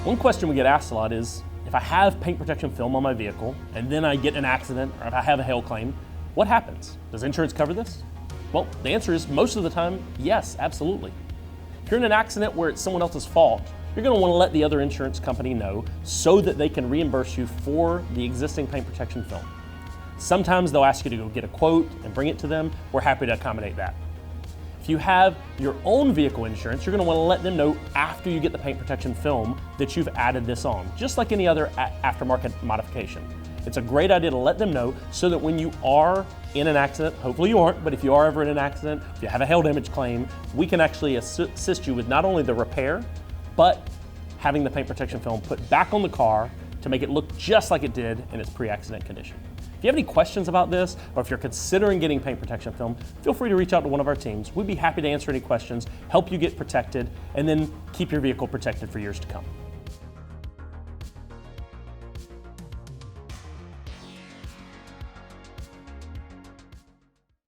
One question we get asked a lot is, if I have paint protection film on my vehicle and then I get in an accident or if I have a hail claim, what happens? Does insurance cover this? Well, the answer is most of the time, yes, absolutely. If you're in an accident where it's someone else's fault, you're going to want to let the other insurance company know so that they can reimburse you for the existing paint protection film. Sometimes they'll ask you to go get a quote and bring it to them. We're happy to accommodate that. If you have your own vehicle insurance, you're going to want to let them know after you get the paint protection film that you've added this on, just like any other aftermarket modification. It's a great idea to let them know so that when you are in an accident, hopefully you aren't, but if you are ever in an accident, if you have a hail damage claim, we can actually assist you with not only the repair, but having the paint protection film put back on the car to make it look just like it did in its pre-accident condition. If you have any questions about this, or if you're considering getting paint protection film, feel free to reach out to one of our teams. We'd be happy to answer any questions, help you get protected, and then keep your vehicle protected for years to come.